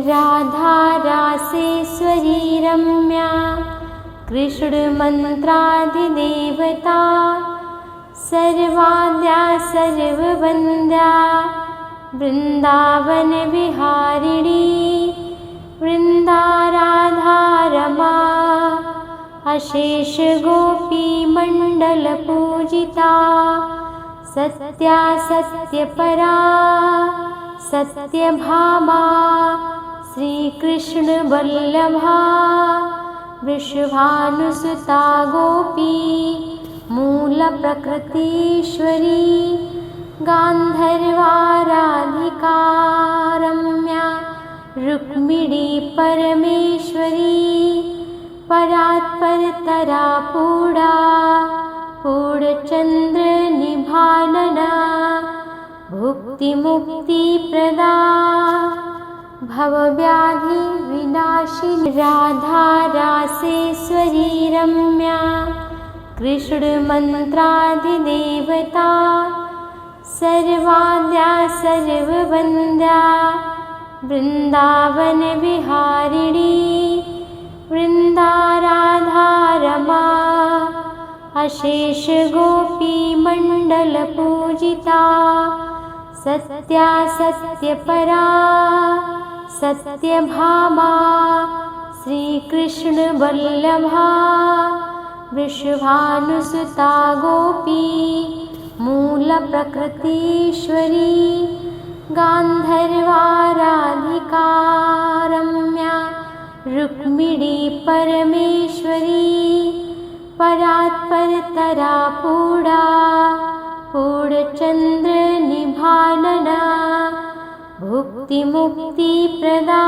राधा रासेश्वरी रम्या कृष्णमन्त्राधिदेवता सर्वाद्या सर्ववन्द्या वृन्दावन विहारिणी वृन्दाराधा रमा अशेष गोपी मंडल पूजिता सत्या सत्यपरा सत्यभामा श्रीकृष्ण वल्लभा वृषभानुसुता गोपी मूल प्रकृतीश्वरी गान्धर्वाराधिका रम्या रुक्मिणी परमेश्वरी परात्परतरा पूर्णा पूर्णचन्द्र निभानना भुक्तिमुक्तिप्रदा भवव्याधि विनाशिनी राधा रासेश्वरी रम्या कृष्णमन्त्राधिदेवता सर्वाद्या सर्ववन्द्या वृन्दावन विहारिणी वृन्दाराधा रमा अशेष गोपी मंडल पूजिता सत्या सत्यपरा सत्यभामा श्रीकृष्ण वल्लभा वृषभानुसुता गोपी मूल प्रकृतीश्वरी गान्धर्वाराधिका रम्या रुक्मिणी परमेश्वरी परात्परतरा पूर्णा पूर्णचन्द्र निभानना भुक्तिमुक्तिप्रदा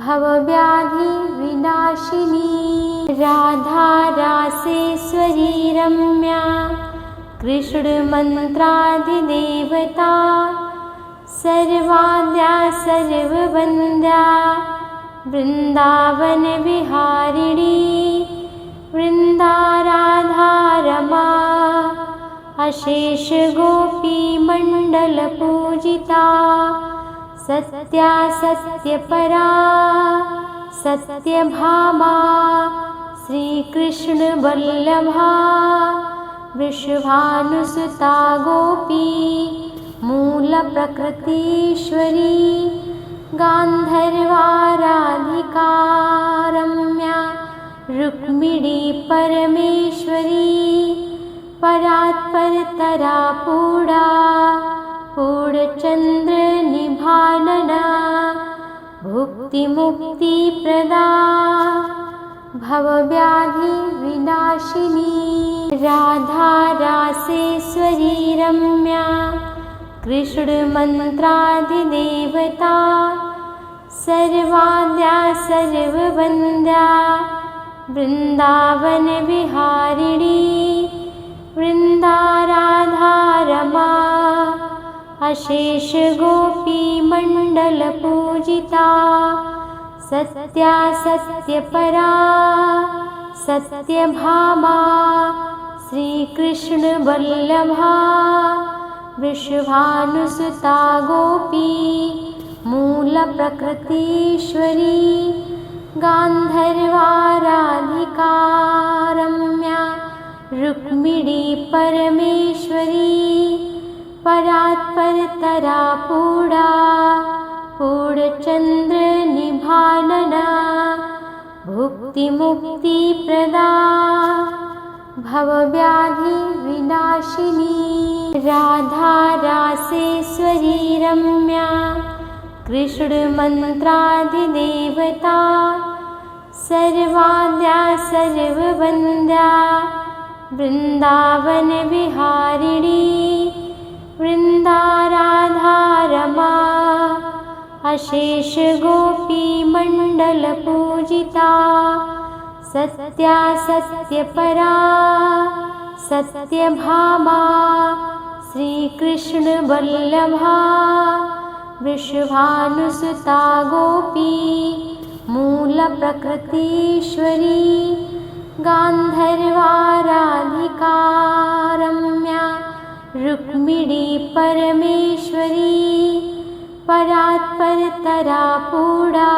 भवव्याधि विनाशिनी राधा रासेश्वरी रम्या कृष्णमन्त्राधिदेवता सर्वाद्या सर्ववन्द्या वृन्दावन विहारिणी वृन्दाराधा रमा अशेष गोपी मंडल पूजिता सत्या सत्यपरा सत्यभामा श्रीकृष्ण वल्लभा वृषभानुसुता गोपी मूल प्रकृतीश्वरी गान्धर्वाराधिका रम्या रुक्मिणी परमेश्वरी परात्परतरा पूर्णा पूर्णचन्द्र निभानना भुक्तिमुक्तिप्रदा भवव्याधि विनाशिनी राधा रासेश्वरी रम्या कृष्णमन्त्राधिदेवता सर्वाद्या सर्ववन्द्या वृन्दावन विहारिणी वृन्दाराधा रमा अशेष गोपी मंडल पूजिता सत्या सत्यपरा सत्यभामा श्रीकृष्ण वल्लभा वृषभानुसुता गोपी मूल प्रकृतीश्वरी गान्धर्वाराधिका रम्या रुक्मिणी परमेश्वरी परात्परतरा पूर्णा पूर्णचन्द्र निभानना भुक्तिमुक्तिप्रदा भवव्याधि विनाशिनी राधा रासेश्वरी रम्या कृष्णमन्त्राधिदेवता सर्वाद्या सर्ववन्द्या वृन्दावन विहारिणी वृन्दाराधा रमा अशेष गोपी मंडल पूजिता सत्या सत्यपरा सत्यभामा श्रीकृष्ण वल्लभा वृषभानुसुता गोपी मूल प्रकृतीश्वरी गान्धर्वाराधिका रम्या रुक्मिणी परमेश्वरी परात्परतरा पूर्णा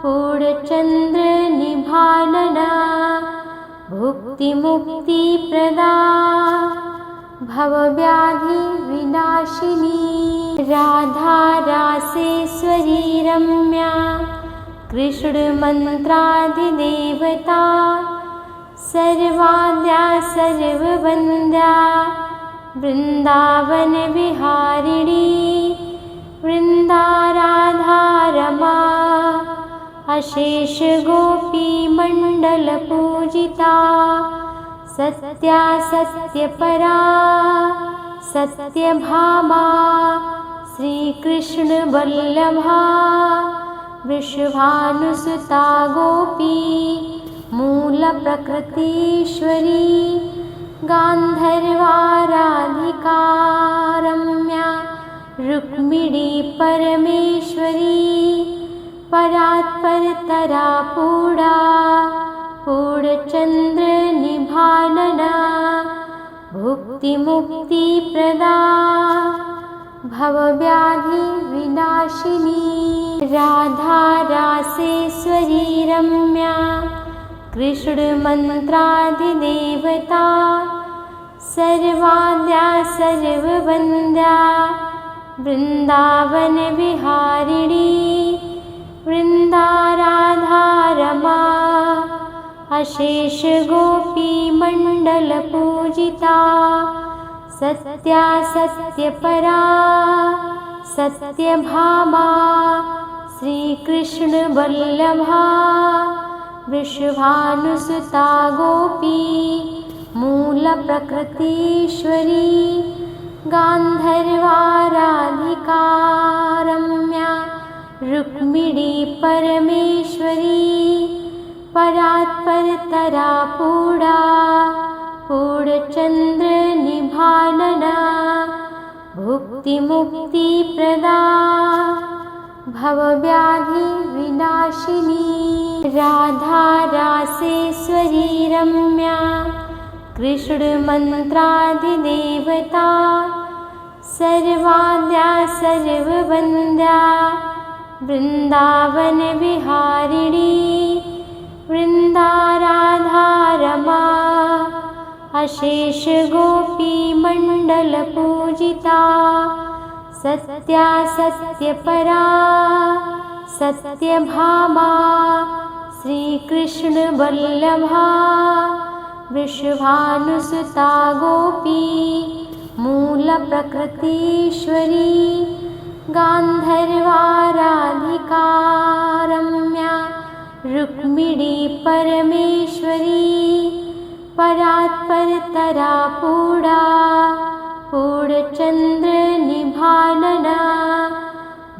पूर्णचन्द्र निभानना भुक्तिमुक्तिप्रदा भवव्याधि विनाशिनी राधा रासेश्वरी रम्या कृष्णमन्त्रादिदेवता सर्वाद्या सर्ववन्द्या वृन्दावनविहारिणी वृन्दाराधा रमा अशेषगोपीमण्डलपूजिता सत्या सत्यपरा सत्यभामा श्रीकृष्णवल्लभा वृषभानुसुता गोपी मूलप्रकृतीश्वरी गान्धर्वाराधिका रम्या रुक्मिणी परमेश्वरी परात्परतरा पूर्णा पूर्णचन्द्र निभानना भुक्तिमुक्तिप्रदा भवव्याधि विनाशिनी राधा रासेश्वरी रम्या कृष्णमन्त्रादिदेवता सर्वाद्या सर्ववन्द्या वृन्दावनविहारिणी वृन्दाराधा रमा अशेषगोपीमण्डलपूजिता सत्या सत्यपरा सत्यभामा श्रीकृष्णवल्लभा वृषभानुसुता गोपी मूलप्रकृतीश्वरी गान्धर्वाराधिका रम्या रुक्मिणी परमेश्वरी परात्परतरा पूर्णा पूर्णचन्द्र निभानना भुक्तिमुक्तिप्रदा भवव्याधि विनाशिनी राधा रासेश्वरी रम्या कृष्णमन्त्रादिदेवता सर्वाद्या सर्ववन्द्या वृन्दावनविहारिणी वृन्दाराधा रमा अशेषगोपीमण्डलपूजिता सत्या सत्यपरा सत्यभामा श्रीकृष्णवल्लभा वृषभानुसुता गोपी मूलप्रकृतीश्वरी गान्धर्वाराधिका रम्या रुक्मिणी परमेश्वरी परात्परतरा पूर्णा पूर्णचन्द्र निभानना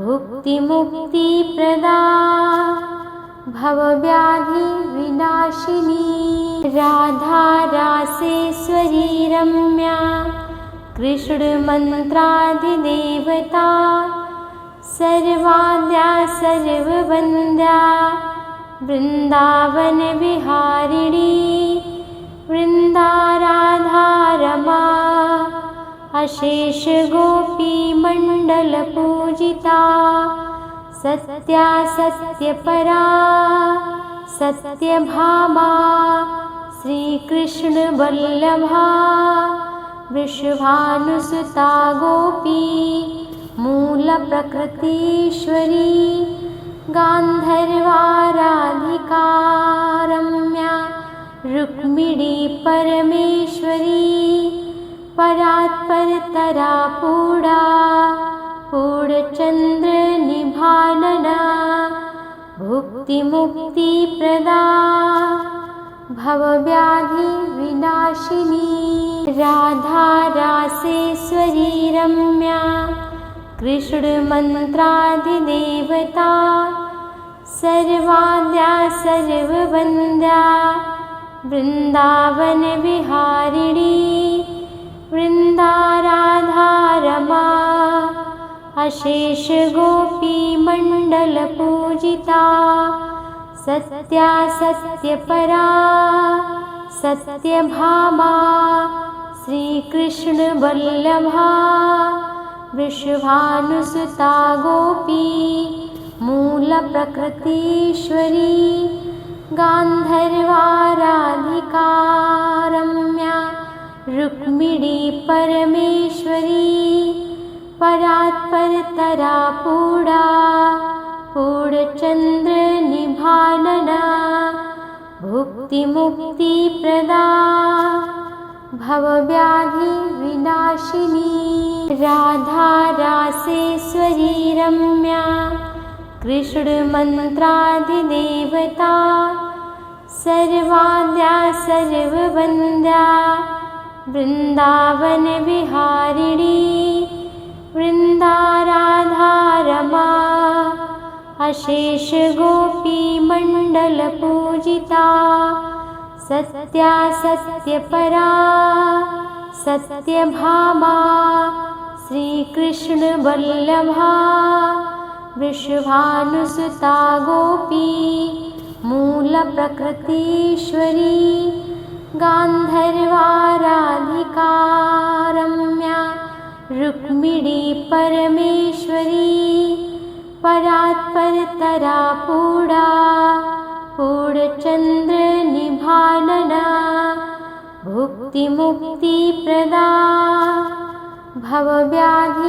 भुक्तिमुक्तिप्रदा भवव्याधि विनाशिनी राधा रासेश्वरी रम्या कृष्णमन्त्रादिदेवता सर्वाद्या सर्ववन्द्या वृन्दावनविहारिणी वृन्दाराधा रमा अशेषगोपीमण्डलपूजिता सत्या सत्यपरा सत्यभामा श्रीकृष्णवल्लभा वृषभानुसुता गोपी मूलप्रकृतीश्वरी गान्धर्वाराधिका रम्या रुक्मिणी परमेश्वरी परात्परतरा पूर्णा पूर्णचन्द्र निभानना भुक्तिमुक्तिप्रदा भवव्याधि विनाशिनी राधा रासेश्वरी रम्या कृष्णमन्त्रादिदेवता सर्वाद्या सर्ववन्द्या वृन्दावनविहारिणी वृन्दाराधा रमा अशेषगोपीमण्डलपूजिता सत्या सत्यपरा सत्यभामा श्रीकृष्णवल्लभा वृषभानुसुता गोपी मूलप्रकृतीश्वरी गान्धर्वाराधिका रम्या रुक्मिणी परमेश्वरी परात्परतरा पूर्णा पूर्णचन्द्रनिभानना भुक्तिमुक्तिप्रदा भवव्याधिविनाशिनी राधा रासेश्वरी रम्या कृष्णमन्त्रादिदेवता सर्वाद्या सर्ववन्द्या वृन्दावनविहारिणी वृन्दाराधा रमा अशेषगोपीमण्डलपूजिता सत्या सत्यपरा सत्यभामा श्रीकृष्णवल्लभा वृषभानुसुता गोपी मूलप्रकृतीश्वरी गान्धर्वाराधिका रम्या रुक्मिणी परमेश्वरी परात्परतरा पूर्णा पूर्णचन्द्रनिभानना भुक्तिमुक्तिप्रदा भवव्याधिविनाशिनी।